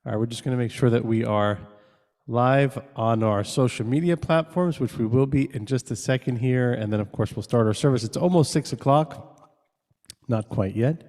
All right, we're just going to make sure that we are live on our social media platforms, which we will be in just a second here. And then, of course, we'll start our service. It's almost 6 o'clock. Not quite yet.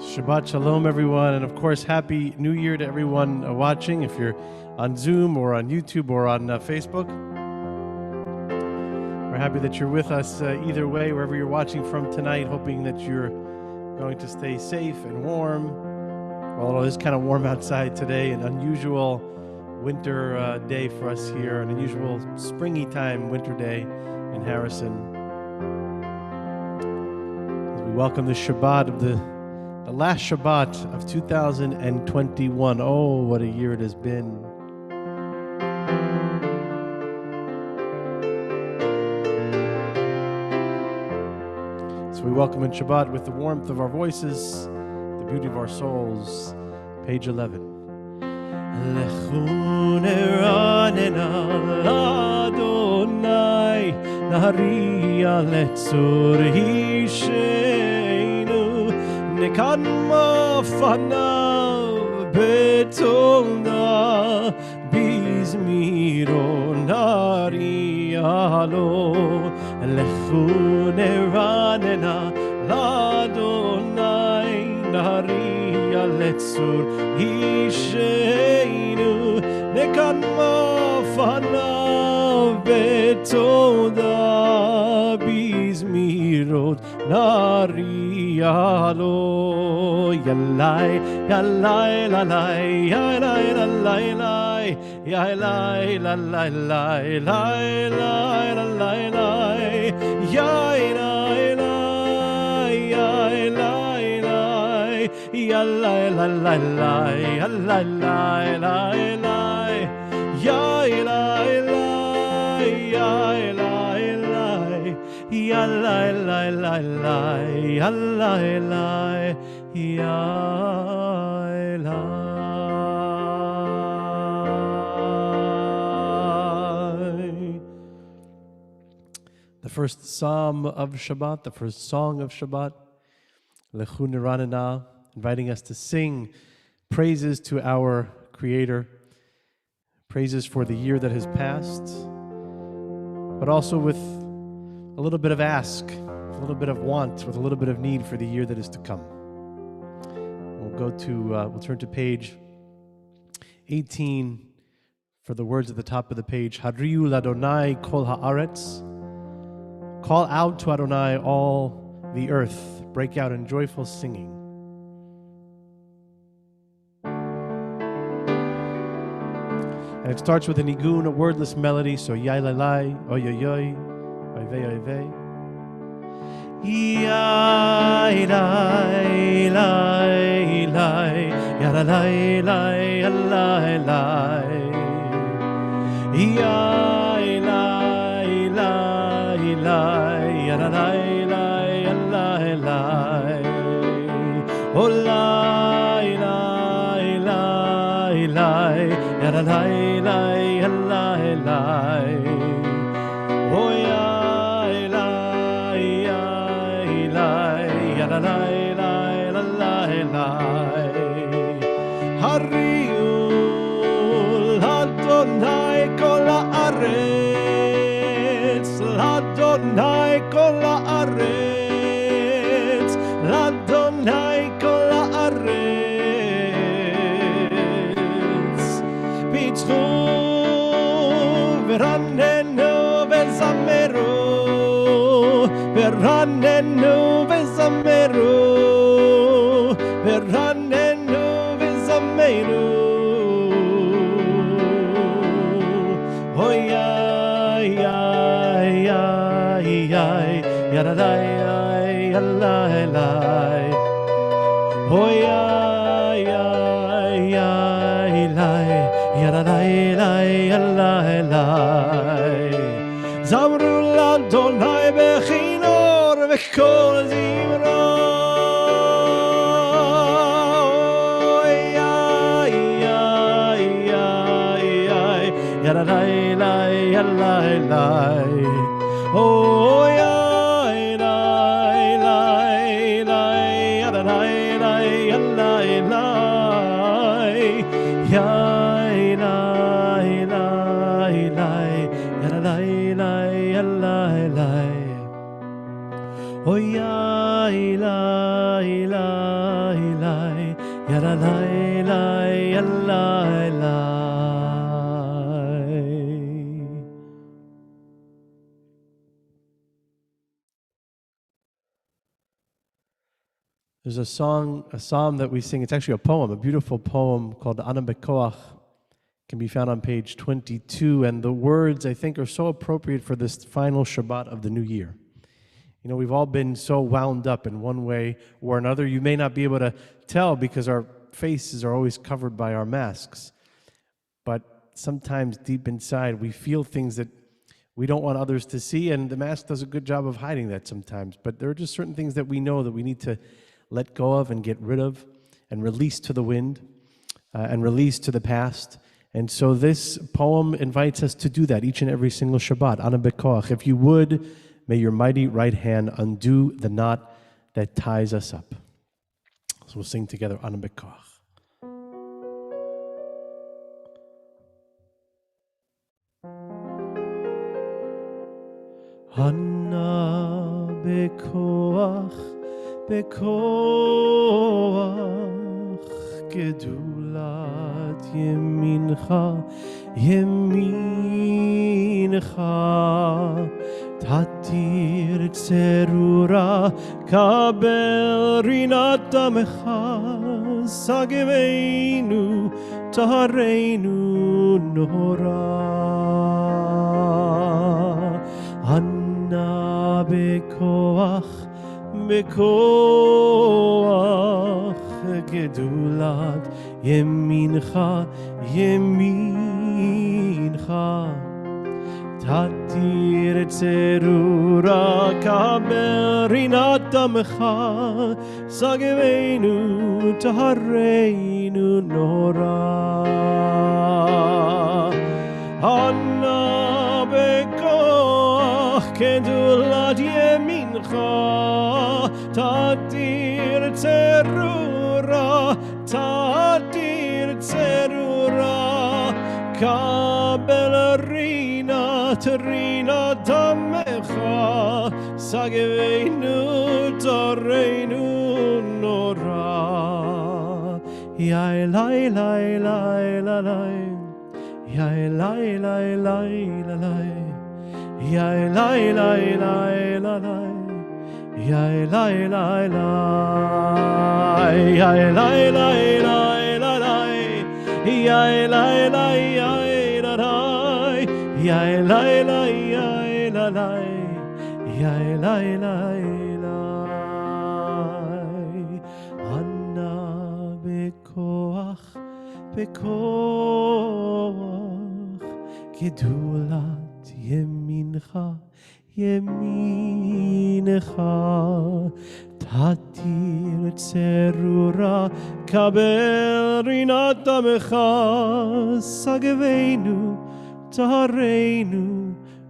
Shabbat Shalom, everyone. And of course, Happy New Year to everyone watching. If you're on Zoom or on YouTube or on Facebook, we're happy that you're with us either way, wherever you're watching from tonight, hoping that you're going to stay safe and warm. Although it is kind of warm outside today, an unusual winter day for us here, an unusual springy time winter day in Harrison. As we welcome the Shabbat of the last Shabbat of 2021. Oh, what a year it has been. So we welcome in Shabbat with the warmth of our voices, the beauty of our souls. Page 11. Lechu neranena Adonai nahariya letzur hisheinu Nekadma fanav betona bizmiro nariyalo lechu neranena ladonai nariya letzur hisheinu Nekadma fanav betona bizmiro nariyalo Yalai, yalai, lalai, yalai, lalai, lai, yalai, lalai, lai, lai, lai, lalai, lai, yalai, lai, yalai, lai, yalai, lalai, lai, yalai, lai, lai, lai, yalai, lai, yalai, lai, yalai, lai, lai, lai, yalai, lai. The first psalm of Shabbat, the first song of Shabbat, Lechu Neranena, inviting us to sing praises to our Creator, praises for the year that has passed, but also with a little bit of ask, a little bit of want, with a little bit of need for the year that is to come. We'll turn to page 18 for the words at the top of the page. Hadriu l'Adonai kol haaretz. Call out to Adonai all the earth. Break out in joyful singing. And it starts with a nigun, a wordless melody. So yai lai lai, oy oy oy, oy vey oy vey. Yai lai lai lai, ya la lai lai, lai lai. Yai lai lai lai, ya la lai lai, lai lai. Oh lai lai. Hariul Adonai kol haaretz, Adonai kol haaretz, Adonai kol haaretz. Pitchu v'ranenu v'zameru, v'ranenu v'zameru, v'ranenu v'zameru. Oh yeah, yeah, yeah, yeah, yadadai, yalai. Oh yeah, yeah, yeah, yadadai, yalai. Zamru l'Adonai bechinor v'kol zimra. Oh yeah, oh There's a psalm that we sing. It's actually a poem, a beautiful poem called Ana Bekoach. Can be found on page 22, and the words, I think, are so appropriate for this final Shabbat of the new year. You know, we've all been so wound up in one way or another. You may not be able to tell because our faces are always covered by our masks. But sometimes deep inside, we feel things that we don't want others to see, and the mask does a good job of hiding that sometimes. But there are just certain things that we know that we need to let go of and get rid of and release to the wind and release to the past. And so this poem invites us to do that each and every single Shabbat. Ana Bekoach. If you would, may your mighty right hand undo the knot that ties us up. So we'll sing together, Ana Bekoach. Ana Bekoach, Bekoach, Gedulat Yemincha, Yemincha, Tatir Tzerura, Kabel Rinat Amecha, Sageveinu, Tahareinu Nora. Ana Bekoach, Bekoach, Gedulat Yemincha, Yemincha, Tatir Tzerura, Kabel Rinat Amecha, Sageveinu, Tahareinu Nora. Ana Bekoach, Gedulat Yemincha, Tatir Tzerura, Tatir Tzerura, Kabel Rinat Amecha, Sageveinu, Tahareinu Nora. Yai lai lai lai lai lai, yai lai lai lai lai lai, yai lai lai lai lai lai, yai lai lai lai, yai lai lai lai lai lai, yai lai lai yai lai lai, yai lai lai yai lai lai, yai lai lai lai. Ana Bekoach, Bekoach, Gedulat Yemincha, Yemincha, Tatir Tzerura, Kabel Rinat Amecha, Sageveinu, Tahareinu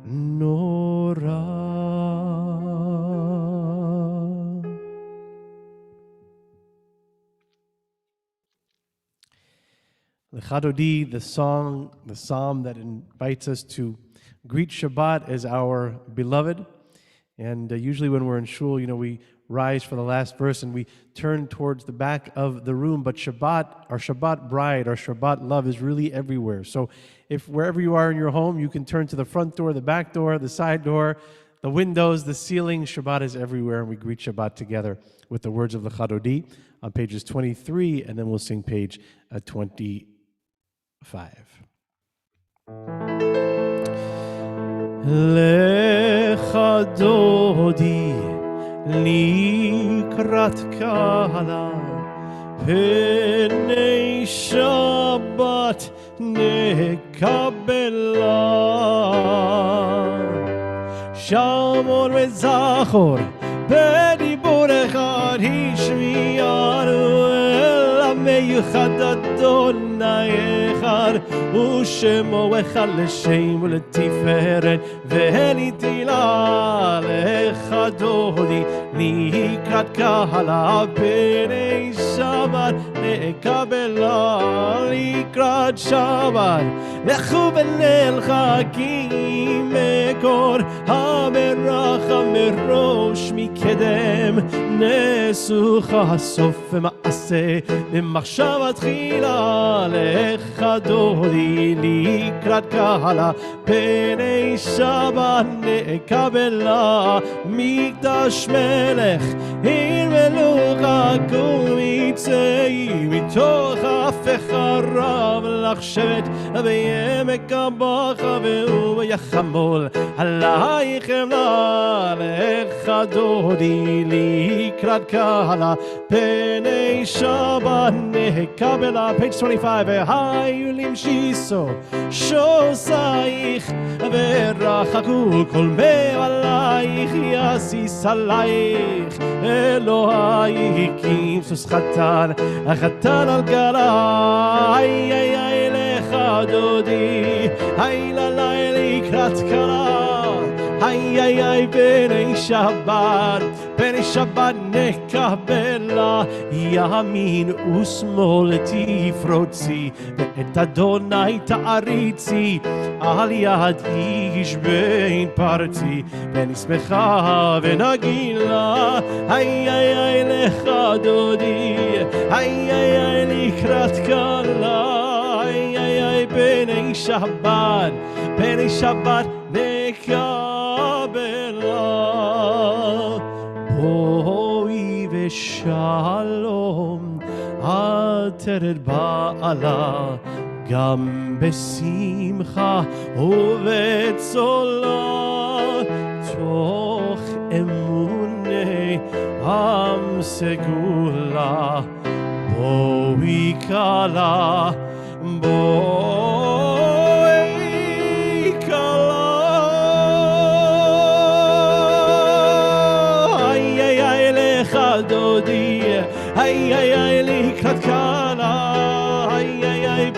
Nora. Lecha Dodi, the psalm that invites us to greet Shabbat as our beloved. And usually when we're in shul, we rise for the last verse and we turn towards the back of the room. But Shabbat, our Shabbat bride, our Shabbat love is really everywhere. So if wherever you are in your home, you can turn to the front door, the back door, the side door, the windows, the ceiling. Shabbat is everywhere, and we greet Shabbat together with the words of Lecha Dodi on pages 23, and then we'll sing page 25. Lecha Dodi likrat kala Pnei Shabbat nekabela Shamor ve'zachor b'dibur echad hishmiyanu el hameyuchad Adonai echad u'shemo echad l'shem u'letiferet ve'nitila lecha Dodi likrat kahala Pnei Shabbat nekabela likrat Shabbat lechu b'leil chakim mekor המרחה מראש מקדם נסוך הסוף ומעשה במחשבה תחילה לך דודי לקראת קהלה פני שבת נקבלה מקדש מלך עיר מלוכה קום יצאי מתוך הפך הרב לך שבט בימק הבכה והוא ביחמול עלייך אמנה לך דודי לקראת קהלה פני שבת נקבלה page 25 והיו למשיסו שוסייך ורחקו כל מעלייך יסיס עלייך אלוהי הקים סוס חתן החתן על גלה איי איי איי לך דודי איי ללי לקראת קהלה איי איי איי פני שבת נקבלה ימין ושמאל תפרוצי ואת אדוני תעריצי על יד איש בין פרצי ונשמחה ונגילה איי איי איי לך דודי איי איי איי לקראת קהלה איי איי איי פני שבת נקבלה בואי ושלום עטרת בעלה גם בשמחה ובצולה תוך אמוני עם סגולה בואי כלה בואי כלה איי איי איי לך דודי איי איי איי לקראת קהלה איי איי איי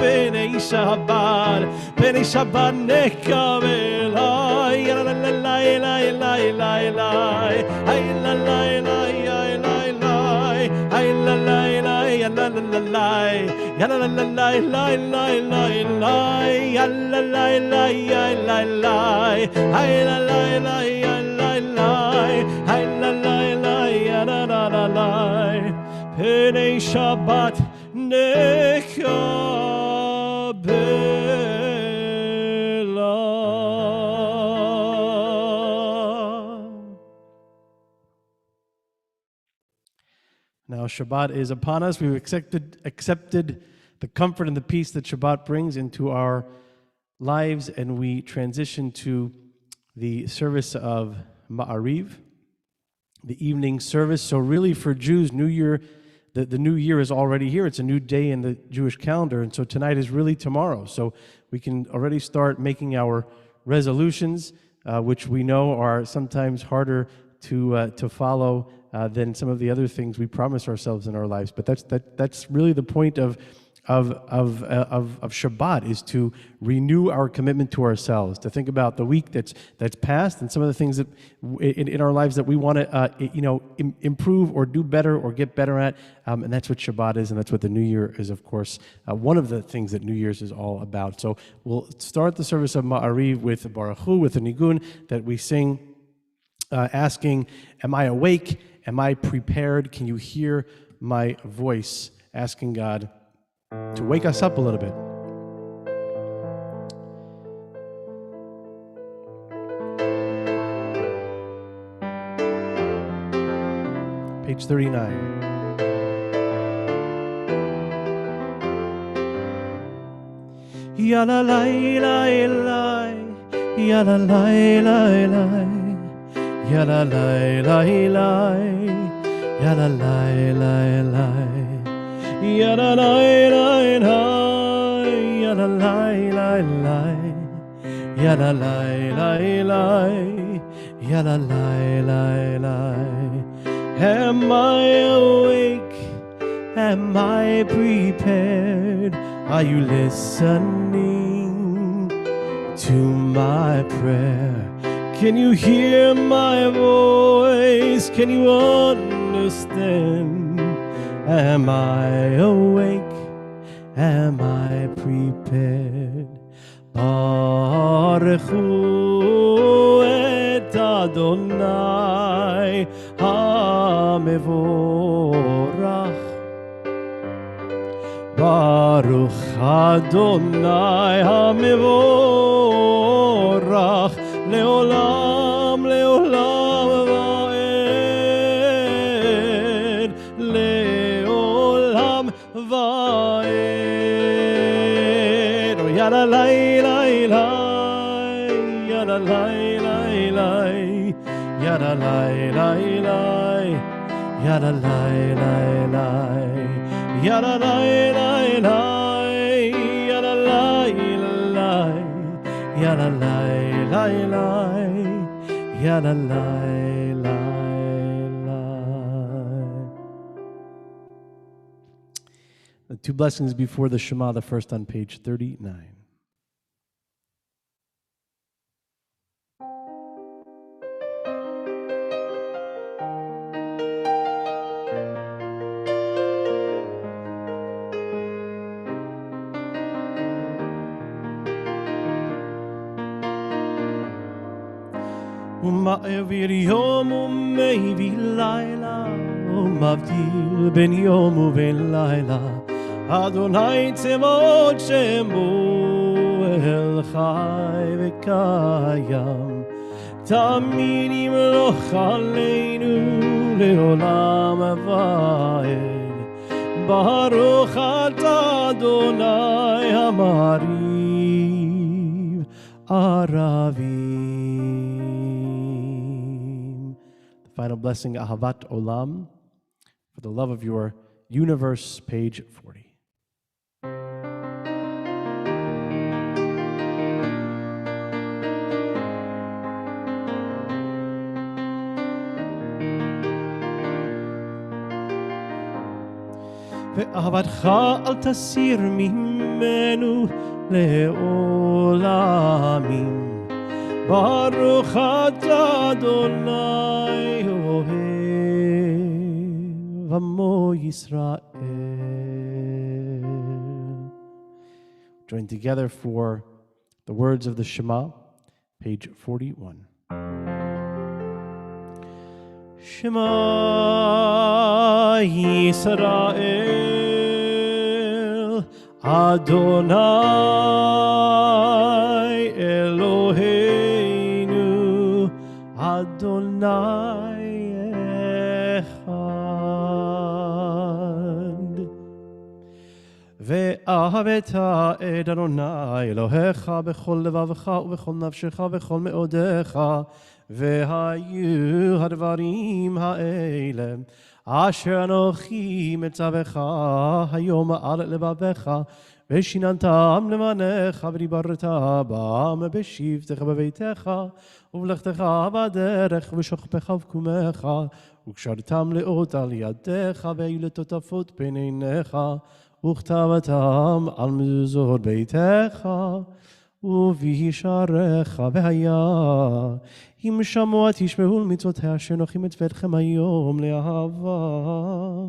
פני שבת נקבלה איי לה לה לה לה לה לה לה איי לה לה לה איי לה לה לה יא לה לה לה יא לה לה לה לה לה לה יא לה לה לה יא לה לה איי לה לה לה יא לה לה איי לה לה לה יא לה לה לה פני שבת נקבלה. Now Shabbat is upon us. We've accepted the comfort and the peace that Shabbat brings into our lives, and we transition to the service of Ma'ariv, the evening service. So really for Jews, New Year, the new year is already here. It's a new day in the Jewish calendar, and so tonight is really tomorrow. So we can already start making our resolutions, which we know are sometimes harder to follow than some of the other things we promise ourselves in our lives. But that's really the point of Shabbat is to renew our commitment to ourselves, to think about the week that's passed and some of the things that in our lives that we want to improve or do better or get better at, and that's what Shabbat is, and that's what the New Year is, of course. One of the things that New Year's is all about. So we'll start the service of Ma'ariv with Baruch Hu, with a nigun that we sing, asking, "Am I awake? Am I prepared? Can you hear my voice?" Asking God to wake us up a little bit. Page 39. Ya la la la la, ya la la la la, ya la la la la, ya la la la la. Ya la la la la, ya la la la la, ya la la la la, ya la la la la. Am I awake? Am I prepared? Are you listening to my prayer? Can you hear my voice? Can you understand? Am I awake? Am I prepared? Baruch Hu et Adonai HaMevorach. Baruch Adonai HaMevorach Leolam Leolam Vaed Leolam Vaed. Oh, yada lai lai lai, yada lai lai lai, yada lai lai lai, yada lai lai lai, yada lai lai lai, yada lai lai, yada lai lai lai, yada lai lai lai. The two blessings before the Shema, the first on page 39. ומעביר יום ומביא לילה, ומבדיל בין יום ובין לילה. אדוני צבאות שמו אל חי וקיים, תמיד ימלוך עלינו לעולם ועד. ברוך אתה אדוני המעריב ערבים. Final blessing, Ahavat Olam, for the love of your universe, page 40. ואהבתך אל תסיר ממנו לעולמים. ברוך אתה אדוני אוהב עמו ישראל. Join together for the words of the Shema, page 41. Shema Yisrael Adonai Eloheinu Adonai Echad. ואהבת את אדוני אלוהיך בכל לבבך ובכל נפשך ובכל מאודיך. והיו הדברים האלה אשר אנוכי מצווך היום על לבביך, ושיננתם למענך ודיברת בם בשבתך בביתך ובלכתך בדרך ושוכבך ובקומך, וקשרתם לאות על ידיך והיו לטוטפות בין עיניך, וכתבתם על מזוזות ביתך ובישעריך, והיה אם שמוע תשמעו למצוותיה אשר אנוכי מצווה אתכם היום לאהבה.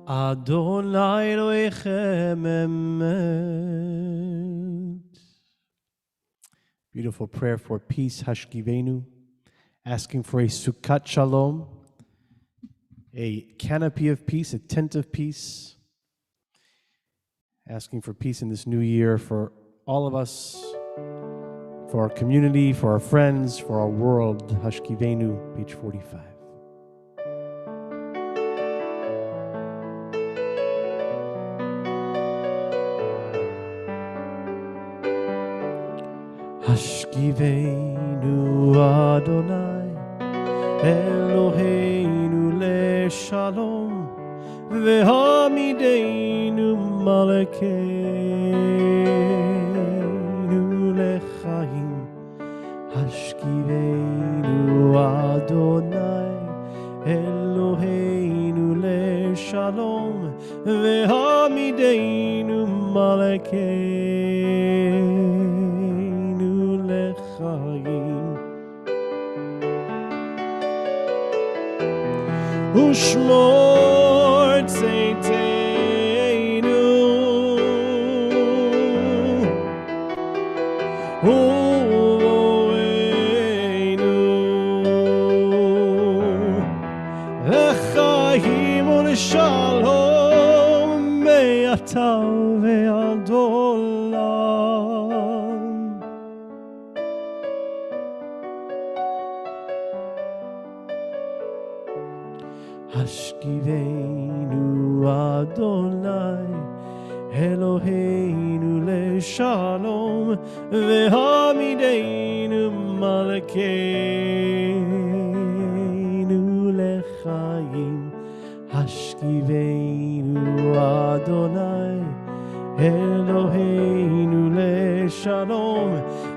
Adonai Elohechem emet. Beautiful prayer for peace, Hashkivenu, asking for a Sukkat Shalom, a canopy of peace, a tent of peace, asking for peace in this new year for all of us, for our community, for our friends, for our world. Hashkivenu, page 45. Hashkivenu Adonai Eloheinu leshalom v'hamidenu malkeinu lechaim. Hashkivenu Adonai Eloheinu leshalom v'hamidenu malkeinu lechaim. Ushmor tzeiteinu uvoenu lechaim u'shalom me'ata ve'ad olam. Hashkivenu Adonai Eloheinu leshalom v'hamidenu malkeinu lechaim. Hashkivenu Adonai Eloheinu leshalom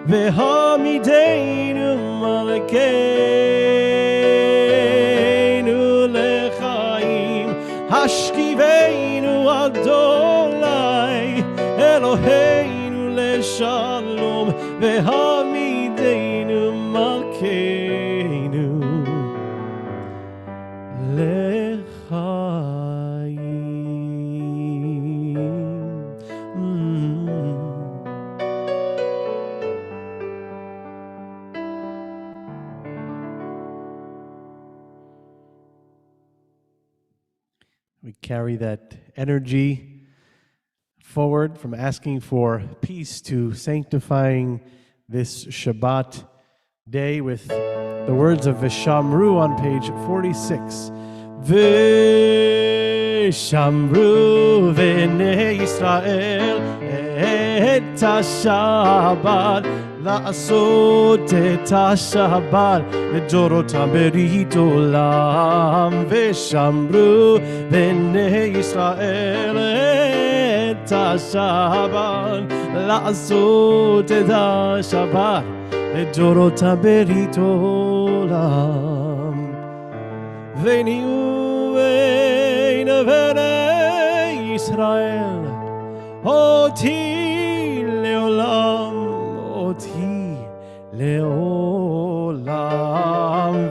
v'hamidenu malkeinu lechaim. Hashkivenu Adonai Eloheinu leshalom v'hamidenu malkeinu We carry that energy forward from asking for peace to sanctifying this Shabbat day with the words of Vishamru on page 46. Vishamru v'nei Yisrael et ha-Shabbat לעשות את השבת לדורותם ברית עולם. ושמרו בני ישראל את השבת לעשות את השבת לדורותם ברית עולם. ונהיו בין בני ישראל אותי לעולם, אותי לעולם.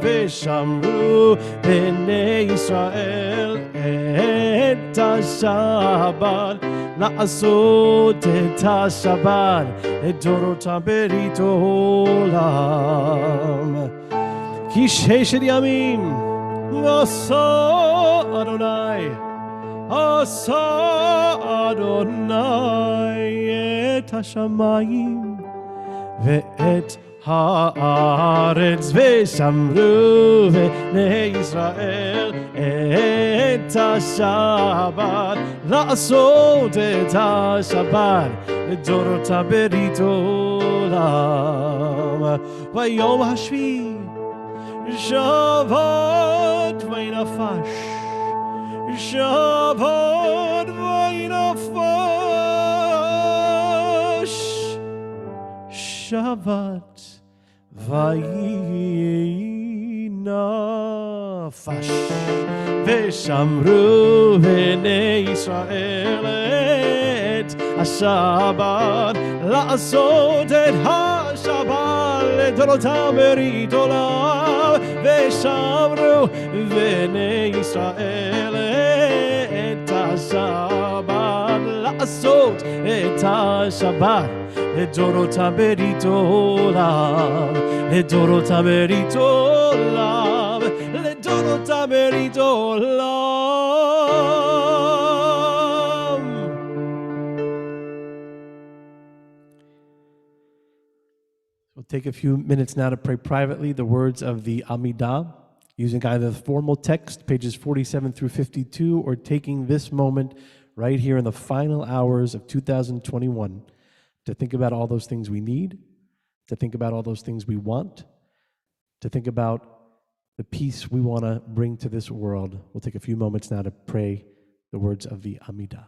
ושמרו בני ישראל את השבת לעשות את השבת לדורותם ברית עולם. כי ששת ימים עשה אדוני, עשה אדוני את השמיים ואת הארץ ושמרו בני ישראל את השבת, לעשות את השבת לדורותה ברית עולם. ביום השביעי שבת וינפש, שבת וינפש, שבת וינפש. ושמרו בני ישראל את השבת, לעשות את השבת לדורותה ברית עולם. ושמרו בני ישראל את השבת, לעשות את השבת לדורותה ברית עולם, לדורותה ברית עולם, לדורותה ברית עולם. We'll take a few minutes now to pray privately the words of the Amidah, using either the formal text, pages 47 through 52, or taking this moment right here in the final hours of 2021 to think about all those things we need, to think about all those things we want, to think about the peace we want to bring to this world. We'll take a few moments now to pray the words of the Amidah.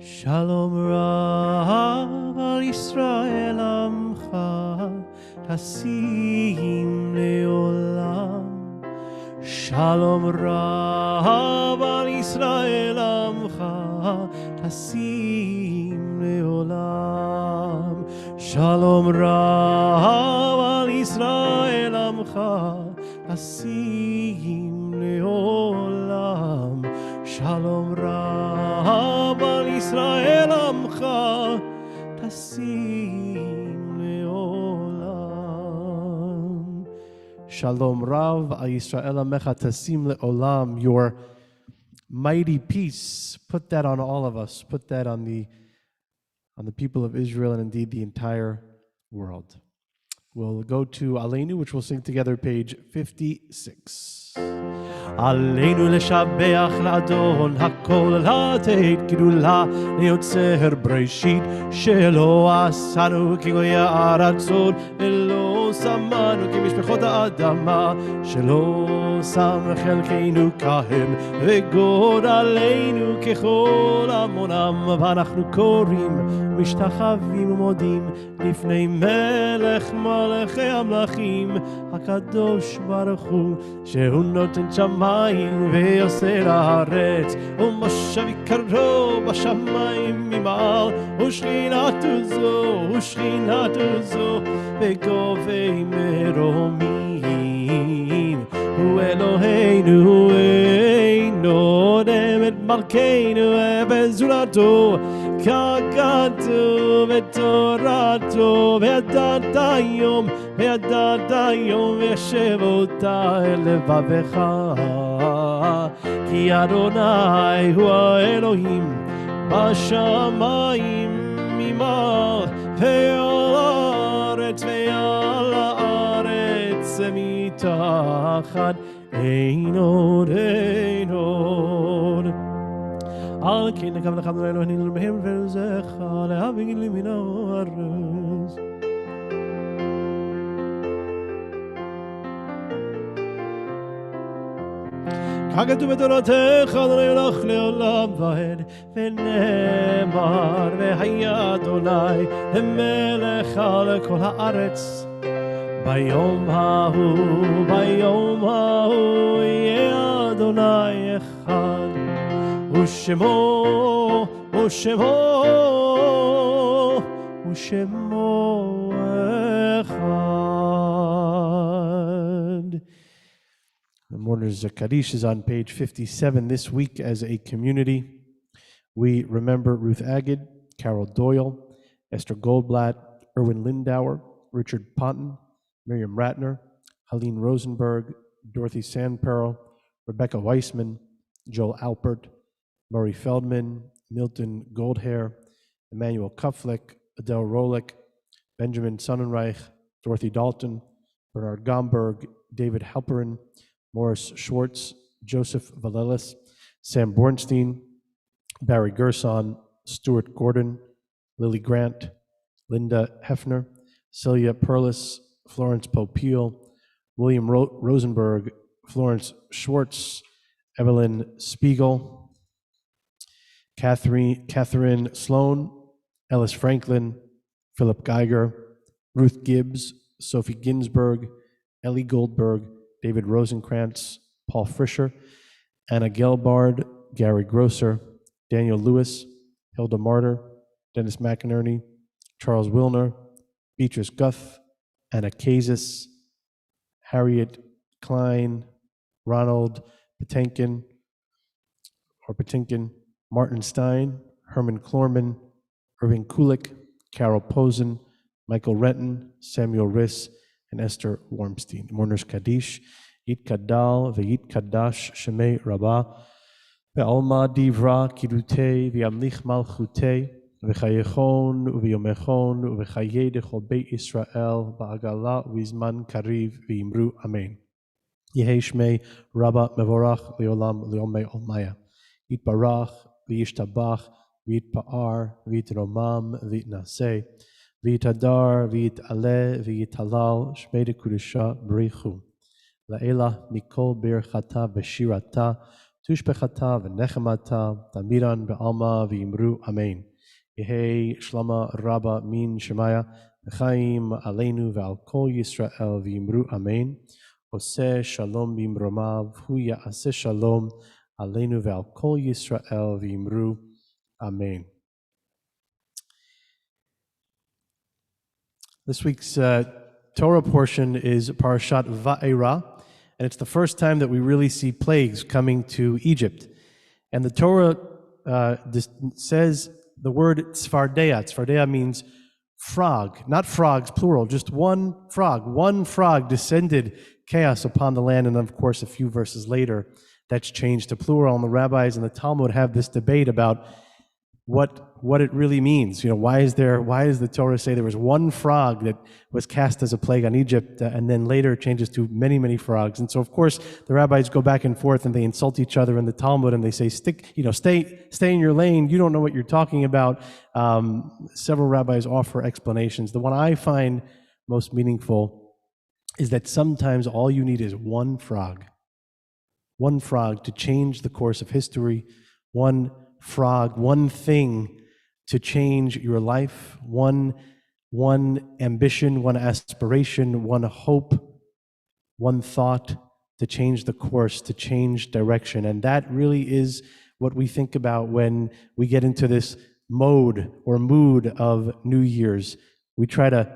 Shalom Rav al Yisrael Amcha Tasim Leolam. Shalom Rav al Yisrael Amcha Tasim Leolam. Shalom Rav al Yisrael Amcha Tasim Leolam. Shalom Rav al Yisrael Amcha Tasim Leolam. Shalom Rav al Yisrael Amcha Tasim Leolam. Your mighty peace, put that on all of us. Put that on the people of Israel and indeed the entire world. We'll go to Aleinu, which we'll sing together, page 56. עלינו לשבח לאדון הכל, לתת גדולה ליוצר בראשית, שלא עשנו כגויי הארצות, ולא שמנו כמשפחות האדמה, שלא שם חלקנו כהם, וגורלנו ככל עמונם. ואנחנו קוראים, משתחווים ומודים לפני מלך מלכי המלכים, הקדוש ברוך הוא, שהוא נותן שמיים השמיים ויוסר הארץ, ומושב יקרו בשמיים ממעל, ושכינתו זו בגובי מרומים. הוא אלוהינו אינו דם את מלכנו וזולתו, ככתוב בתורתו, וידעת היום ושבותה אל לבבך, כי אדוני הוא האלוהים בשמיים ממעל, ועל הארץ מתחת, אין עוד. על כן נקב לך אדוני אלוהינו בהם וזכה להביא לי מן הארץ. ככתוב בתורתך אדוני אלוהיך לעולם ועד, ונאמר והיה אדוני למלך על כל הארץ. ביום ההוא יהיה אדוני אחד, ושמו אחד. The Mourner's Kaddish is on page 57. This week, as a community, we remember Ruth Agid, Carol Doyle, Esther Goldblatt, Erwin Lindauer, Richard Ponton, Miriam Ratner, Helene Rosenberg, Dorothy Sandperl, Rebecca Weissman, Joel Alpert, Murray Feldman, Milton Goldhair, Emmanuel Kuflick, Adele Rolick, Benjamin Sonnenreich, Dorothy Dalton, Bernard Gomberg, David Halperin, Morris Schwartz, Joseph Valelis, Sam Bornstein, Barry Gerson, Stuart Gordon, Lily Grant, Linda Hefner, Celia Perlis, Florence Popeil, William Rosenberg, Florence Schwartz, Evelyn Spiegel, Catherine Sloan, Ellis Franklin, Philip Geiger, Ruth Gibbs, Sophie Ginsberg, Ellie Goldberg, David Rosenkrantz, Paul Frischer, Anna Gelbard, Gary Grosser, Daniel Lewis, Hilda Martyr, Dennis McInerney, Charles Wilner, Beatrice Guth, Anna Kazis, Harriet Klein, Ronald Patinkin, Martin Stein, Herman Klorman, Irving Kulik, Carol Posen, Michael Renton, Samuel Riss, and Esther Wormstein. Mourner's Kaddish, Yit Kadal, V'yit Kadash, Shemei Rabbah, Ve'alma Divra, Kidutei, V'yamlich Malchutei, V'chayechon, V'yomechon, V'chayei Dechol Beit Yisrael, V'agala, V'izman Kariv, V'yimru, Amen. Yehei Shmei Rabbah Mevorach, Leolam, Leomei Olmaya. Yit Barach, V'yishtabach, V'yit Pa'ar, V'yit Romam, V'yit Naseh, V'yitadar, V'yitaleh, V'yitalal, Shmei de Kudusha, B'richu. La'ela Mikol Birchata V'shirata, Tushbechata V'nechemata, Tamiran V'alma V'yimru, Amen. Yehei Shlama Rabba Min Shemaya, V'chaim Aleinu V'al Kol Yisrael V'yimru, Amen. Oseh Shalom B'imromav, Hu Ya'aseh Shalom, Aleinu V'al Kol Yisrael V'yimru, Amen. This week's Torah portion is Parashat Va'era, and it's the first time that we really see plagues coming to Egypt. And the Torah says the word tzfardea. Tzfardea means frog, not frogs, plural, just one frog. One frog descended chaos upon the land, and of course, a few verses later, that's changed to plural, and the rabbis and the Talmud have this debate about what it really means. You know, why does the Torah say there was one frog that was cast as a plague on Egypt, and then later it changes to many, many frogs? And so, of course, the rabbis go back and forth and they insult each other in the Talmud, and they say, stay in your lane. You don't know what you're talking about. Several rabbis offer explanations. The one I find most meaningful is that sometimes all you need is one frog to change the course of history, one frog, one thing to change your life, one ambition, one aspiration, one hope, one thought change the course, to change direction. And that really is what we think about when we get into this mode or mood of New Year's. We try to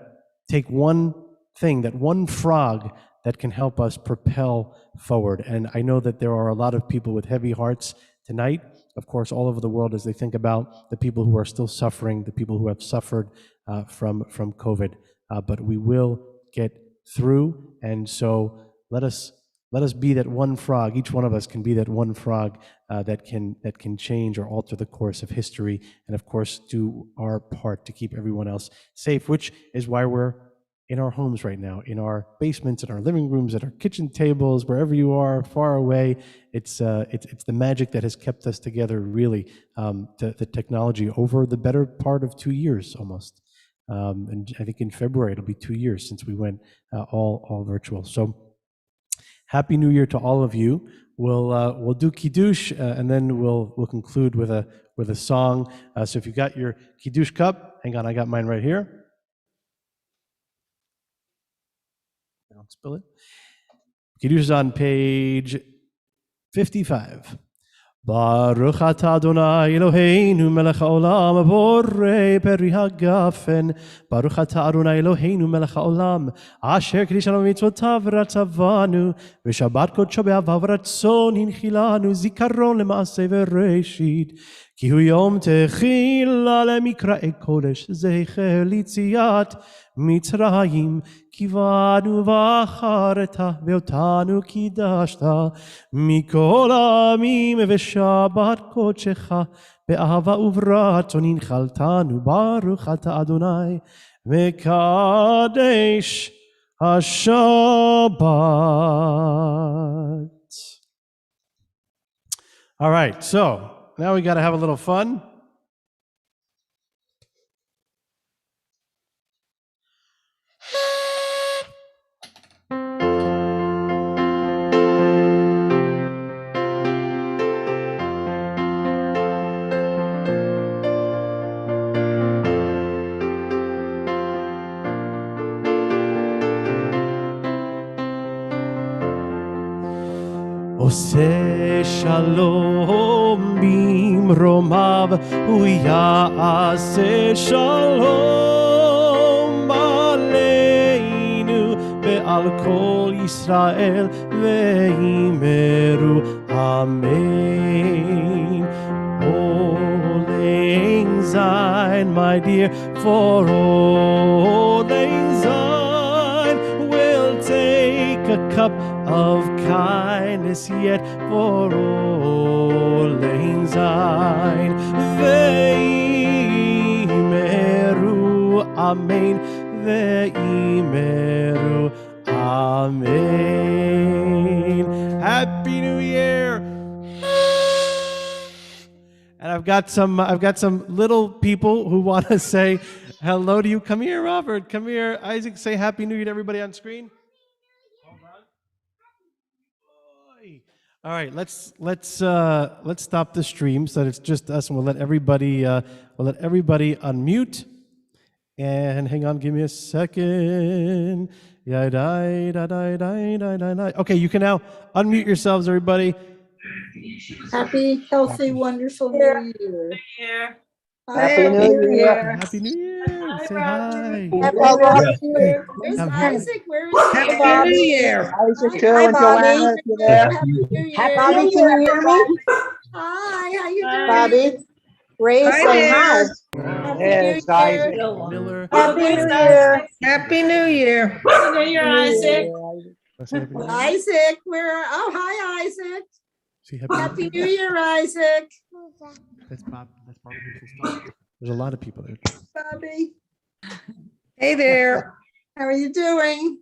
take one thing, that one frog that can help us propel forward. And I know that there are a lot of people with heavy hearts tonight, of course, all over the world, as they think about the people who are still suffering, the people who have suffered from COVID. But we will get through, and so let us be that one frog. Each one of us can be that one frog that can change or alter the course of history, and of course do our part to keep everyone else safe, which is why we're in our homes right now, in our basements, in our living rooms, at our kitchen tables, wherever you are, far away. It's the magic that has kept us together, really, the technology over the better part of 2 years almost. And I think in February it'll be 2 years since we went all virtual. So Happy New Year to all of you. We'll do Kiddush and then we'll conclude with a song. So if you got your Kiddush cup, hang on, I got mine right here. Don't spill it. Kiddush is on page 55. Baruch atah Adonai Eloheinu melech haolam borei peri hagafen. Baruch atah Adonai Eloheinu melech haolam asher kiddushanu mitzvotav v'ratzavanu v'shabbat kodsho be'ahava v'ratzon hinchilanu zikaron lema'aseh v'reshit ki hu yom techila lemikra'ei kodesh zecher litziat Mitzrayim kivanu v'achareta ve'otanu kidashta mikol amim v'shabbat kodshecha be'ahava uvratzon hinchaltanu baruch atah Adonai mekadesh haShabbat. All right, so now we got to have a little fun. עושה שלום במרומיו, הוא יעשה שלום עלינו ועל כל ישראל ואמרו אמן. Old Lang Syne, my dear, for Old Lang Syne will take a cup of kindness yet for Old Lang Syne. Ve'imeru amen, ve'imeru amen. Happy New Year! And I've got some little people who want to say hello to you. Come here, Robert. Come here, Isaac. Say Happy New Year to everybody on screen. All right, let's stop the stream so that it's just us, and we'll let everybody unmute. And hang on, give me a second. Okay, you can now unmute yourselves, everybody. Happy, healthy, wonderful New Year. Happy New Year. Happy New Year. Say hi. Happy New Year. Where's Isaac? Where is Happy New Year. Isaac too, and Joanna, if you're there. Happy New Year. Bobby, can you hear me? Hi, how you doing? Bobby, Ray, say hi. Yes, Isaac. Miller. Happy New Year. Happy New Year. Happy New Year, Isaac. Say happy New Year. Isaac, where are, oh, hi, Isaac. Say Happy New Year, Isaac. That's Bob. That's Bob. There's a lot of people there. Bobby, Hey there. how are you doing?